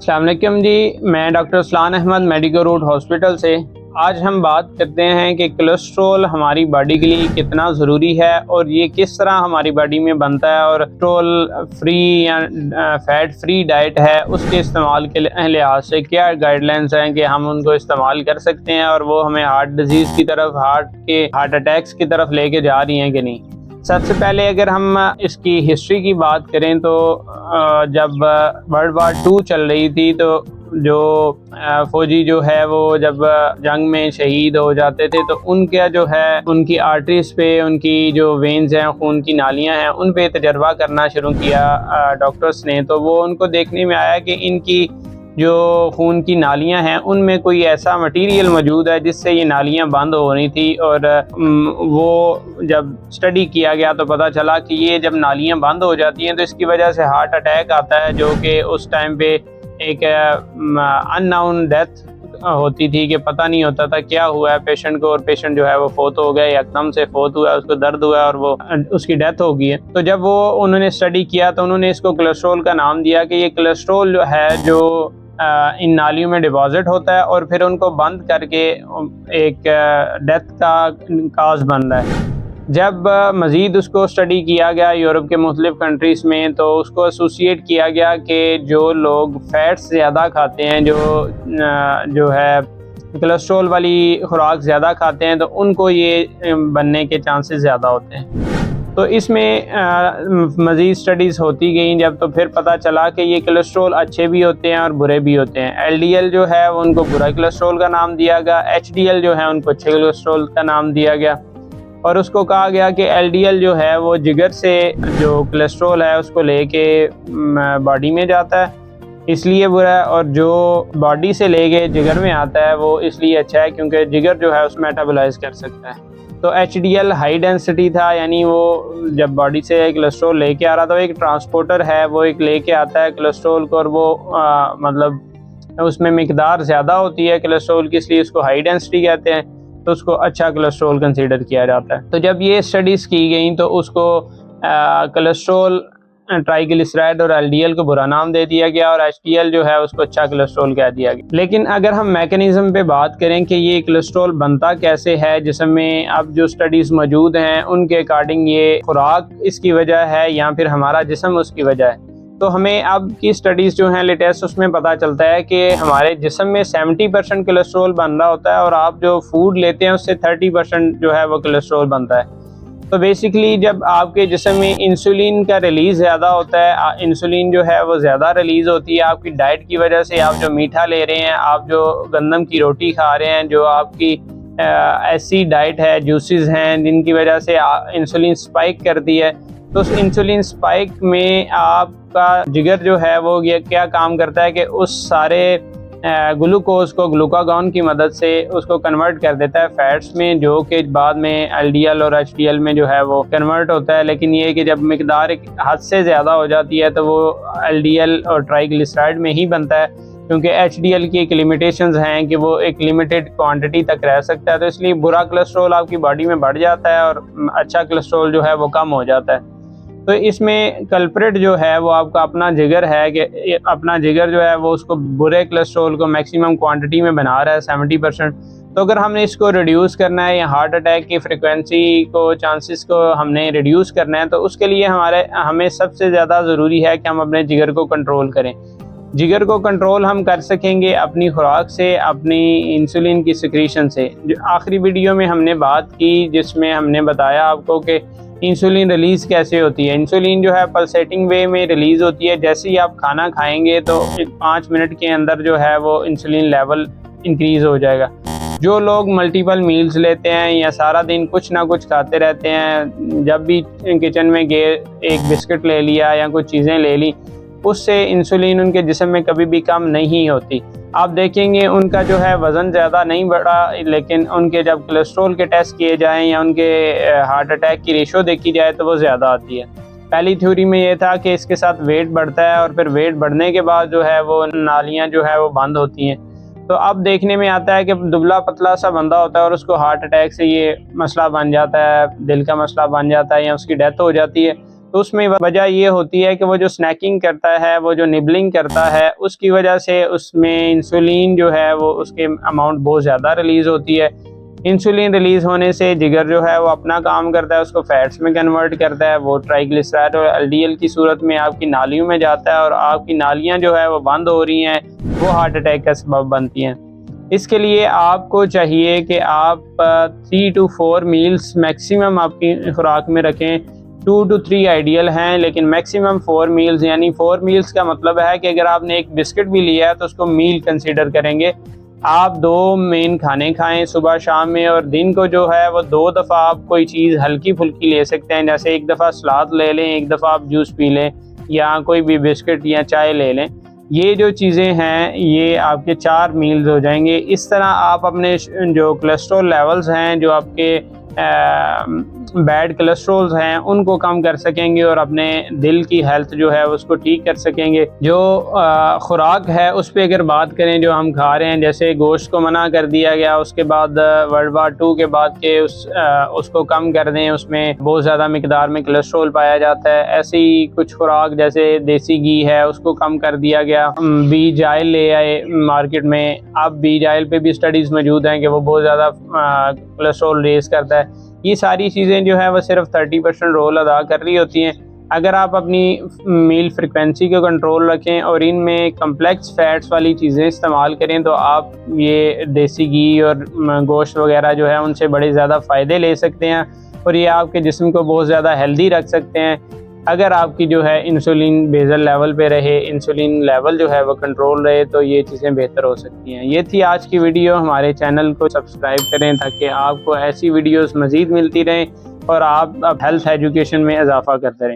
अस्सलाम वालेकुम जी, मैं doctor Salan Ahmad medical road hospital से। आज हम बात करते हैं कि कोलेस्ट्रॉल हमारी बॉडी के लिए कितना ज़रूरी है और ये किस तरह हमारी बॉडी में बनता है, और कोलेस्ट्रॉल फ्री या फैट फ्री डाइट है उसके इस्तेमाल के लिहाज से क्या गाइडलाइंस हैं कि हम उनको इस्तेमाल कर सकते हैं और वो हमें हार्ट डिजीज़ की तरफ, हार्ट अटैक्स की तरफ लेके जा रही हैं कि नहीं। सबसे पहले अगर हम इसकी हिस्ट्री की बात करें तो जब वर्ल्ड वार 2 चल रही थी तो जो फौजी जो है वो जब जंग में शहीद हो जाते थे तो उनका जो है उनकी आर्टरीज पे, उनकी जो वेन्स हैं, खून की नालियां हैं, उन पे तजर्बा करना शुरू किया डॉक्टर्स ने। तो वो उनको देखने में आया कि इनकी जो खून की नालियां हैं उनमें कोई ऐसा मटेरियल मौजूद है जिससे ये नालियां बंद हो रही थी। और वो जब स्टडी किया गया तो पता चला कि ये जब नालियां बंद हो जाती हैं तो इसकी वजह से हार्ट अटैक आता है, जो कि उस टाइम पे एक अननोन डेथ होती थी कि पता नहीं होता था क्या हुआ है पेशेंट को, और पेशेंट जो है वो फोत हो गया, एकदम से फोत हुआ, उसको दर्द हुआ और वो उसकी डेथ हो गई है। तो जब वो उन्होंने स्टडी किया तो उन्होंने इसको कोलेस्ट्रॉल का नाम दिया कि ये कोलेस्ट्रॉल जो है जो इन नालियों में डिपॉजिट होता है और फिर उनको बंद करके एक डेथ का काज बन रहा है। जब मज़ीद उसको स्टडी किया गया यूरोप के मुख्तलिफ कंट्रीज़ में तो उसको एसोसिएट किया गया कि जो लोग फैट्स ज़्यादा खाते हैं, जो है कोलेस्ट्रॉल वाली खुराक ज़्यादा खाते हैं, तो उनको ये बनने के चांसेस ज़्यादा होते हैं। तो इसमें मज़ीद स्टडीज़ होती गई जब, तो फिर पता चला कि ये कोलेस्ट्रॉल अच्छे भी होते हैं और बुरे भी होते हैं। एलडीएल जो है उनको बुरा कोलेस्ट्रॉल का नाम दिया गया, एचडीएल जो है उनको अच्छे कोलेस्ट्रॉल का नाम दिया गया। और उसको कहा गया कि एलडीएल जो है वो जिगर से जो कोलेस्ट्रॉल है उसको लेके बॉडी में जाता है, इसलिए बुरा है, और जो बॉडी से लेके जिगर में आता है वो इसलिए अच्छा है क्योंकि जिगर जो है उसको मेटाबोलाइज कर सकता है। तो एचडीएल हाई डेंसिटी था, यानी वो जब बॉडी से कोलेस्ट्रॉल लेके आ रहा था, वो एक ट्रांसपोर्टर है, वो एक लेके आता है कोलेस्ट्रॉल को, और वो मतलब उसमें मिकदार ज़्यादा होती है कोलेस्ट्रॉल की, इसलिए उसको हाई डेंसिटी कहते हैं। तो उसको अच्छा कोलेस्ट्रॉल कंसीडर किया जाता है। तो जब ये स्टडीज़ की गई तो उसको कोलेस्ट्रॉल, ट्राइग्लिसराइड और एलडीएल को बुरा नाम दे दिया गया और एचडीएल जो है उसको अच्छा कोलेस्ट्रॉल कह दिया गया। लेकिन अगर हम मैकेनिज्म पे बात करें कि ये कोलेस्ट्रॉल बनता कैसे है, जिसमें में अब जो स्टडीज़ मौजूद हैं उनके अकॉर्डिंग ये खुराक इसकी वजह है या फिर हमारा जिस्म उसकी वजह है। तो हमें अब की स्टडीज़ जो हैं लेटेस्ट, उसमें पता चलता है कि हमारे जिस्म में 70% कोलेस्ट्रॉल बन रहा होता है और आप जो फूड लेते हैं उससे 30% जो है वो कोलेस्ट्रॉल बनता है। तो बेसिकली जब आपके जिस्म में इंसुलिन का रिलीज़ ज़्यादा होता है, इंसुलिन जो है वो ज़्यादा रिलीज़ होती है आपकी डाइट की वजह से, आप जो मीठा ले रहे हैं, आप जो गंदम की रोटी खा रहे हैं, जो आपकी ऐसी डाइट है, जूसेस हैं जिनकी वजह से इंसुलिन स्पाइक करती है। तो उस इंसुलिन स्पाइक में आपका जिगर जो है वो ये क्या काम करता है कि उस सारे ग्लूकोज को ग्लूकागॉन की मदद से उसको कन्वर्ट कर देता है फैट्स में, जो कि बाद में एलडीएल और एचडीएल में जो है वो कन्वर्ट होता है। लेकिन ये कि जब मिकदार एक हद से ज़्यादा हो जाती है तो वो एलडीएल और ट्राइग्लिसराइड में ही बनता है, क्योंकि एचडीएल की एक लिमिटेशंस हैं कि वो एक लिमिटेड क्वांटिटी तक रह सकता है। तो इसलिए बुरा कोलेस्ट्रॉल आपकी बॉडी में बढ़ जाता है और अच्छा कोलेस्ट्रॉल जो है वो कम हो जाता है। तो इसमें कल्प्रिट जो है वो आपका अपना जिगर है कि अपना जिगर जो है वो उसको बुरे कोलेस्ट्रॉल को मैक्सिमम क्वांटिटी में बना रहा है 70%। तो अगर हमने इसको रिड्यूस करना है या हार्ट अटैक की फ्रिक्वेंसी को, चांसेस को हमने रिड्यूस करना है, तो उसके लिए हमें सबसे ज़्यादा ज़रूरी है कि हम अपने जिगर को कंट्रोल करें। जिगर को कंट्रोल हम कर सकेंगे अपनी खुराक से, अपनी इंसुलिन की सिक्रीशन से। जो आखिरी वीडियो में हमने बात की जिसमें हमने बताया आपको कि इंसुलिन रिलीज़ कैसे होती है। इंसुलिन जो है पल्सेटिंग वे में रिलीज़ होती है। जैसे ही आप खाना खाएंगे तो 5 मिनट के अंदर जो है वो इंसुलिन लेवल इंक्रीज़ हो जाएगा। जो लोग मल्टीपल मील्स लेते हैं या सारा दिन कुछ ना कुछ खाते रहते हैं, जब भी किचन में गए एक बिस्किट ले लिया या कुछ चीज़ें ले ली, उससे इंसुलिन उनके जिस्म में कभी भी कम नहीं होती। आप देखेंगे उनका जो है वज़न ज़्यादा नहीं बढ़ा, लेकिन उनके जब कोलेस्ट्रॉल के टेस्ट किए जाएं या उनके हार्ट अटैक की रेशो देखी जाए तो वो ज़्यादा आती है। पहली थ्योरी में ये था कि इसके साथ वेट बढ़ता है और फिर वेट बढ़ने के बाद जो है वो नालियाँ जो है वो बंद होती हैं। तो अब देखने में आता है कि दुबला पतला सा बंदा होता है और उसको हार्ट अटैक से ये मसला बन जाता है, दिल का मसला बन जाता है या उसकी डेथ हो जाती है। तो उसमें वजह ये होती है कि वो जो स्नैकिंग करता है, वो जो निबलिंग करता है, उसकी वजह से उसमें इंसुलिन जो है वो उसके अमाउंट बहुत ज़्यादा रिलीज़ होती है। इंसुलिन रिलीज़ होने से जिगर जो है वो अपना काम करता है, उसको फैट्स में कन्वर्ट करता है, वो ट्राइग्लिसराइड और एलडीएल की सूरत में आपकी नालियों में जाता है और आपकी नालियाँ जो है वो बंद हो रही हैं, वो हार्ट अटैक का सबब बनती हैं। इसके लिए आपको चाहिए कि आप 3 to 4 मील्स मैक्सिमम आपकी खुराक में रखें। 2 to 3 आइडियल हैं, लेकिन मैक्सिमम 4 मील्स, यानी 4 मील्स का मतलब है कि अगर आपने एक बिस्किट भी लिया है तो उसको मील कंसीडर करेंगे। आप 2 मेन खाने खाएं सुबह शाम में, और दिन को जो है वो 2 दफ़ा आप कोई चीज़ हल्की फुल्की ले सकते हैं, जैसे एक दफ़ा सलाद ले लें, एक दफ़ा आप जूस पी लें या कोई भी बिस्किट या चाय ले लें। ये जो चीज़ें हैं ये आपके 4 मील्स हो जाएंगे। इस तरह आप अपने जो कोलेस्ट्रॉल लेवल्स हैं, जो आपके बैड कोलेस्ट्रॉल्स हैं, उनको कम कर सकेंगे और अपने दिल की हेल्थ जो है उसको ठीक कर सकेंगे। जो खुराक है उस पर अगर बात करें जो हम खा रहे हैं, जैसे गोश्त को मना कर दिया गया उसके बाद वर्ल्ड वार 2 के बाद के उसको कम कर दें, उसमें बहुत ज़्यादा मिकदार में कोलेस्ट्रॉल पाया जाता है। ऐसे ही कुछ खुराक जैसे देसी घी है उसको कम कर दिया गया। बीज ऑयल ले आए मार्केट में, अब बीज ऑयल पे भी स्टडीज़ मौजूद हैं कि वो बहुत ज़्यादा कोलेस्ट्रॉल रेस करता है। ये सारी चीज़ें जो है वो सिर्फ 30% रोल अदा कर रही होती हैं। अगर आप अपनी मील फ्रिक्वेंसी को कंट्रोल रखें और इनमें कम्प्लेक्स फैट्स वाली चीज़ें इस्तेमाल करें तो आप ये देसी घी और गोश्त वगैरह जो है उनसे बड़े ज़्यादा फ़ायदे ले सकते हैं और ये आपके जिस्म को बहुत ज़्यादा हेल्दी रख सकते हैं। अगर आपकी जो है इंसुलिन बेजल लेवल पे रहे, इंसुलिन लेवल जो है वो कंट्रोल रहे, तो ये चीज़ें बेहतर हो सकती हैं। ये थी आज की वीडियो। हमारे चैनल को सब्सक्राइब करें ताकि आपको ऐसी वीडियोस मज़ीद मिलती रहें और आप हेल्थ एजुकेशन में इजाफा करते रहें।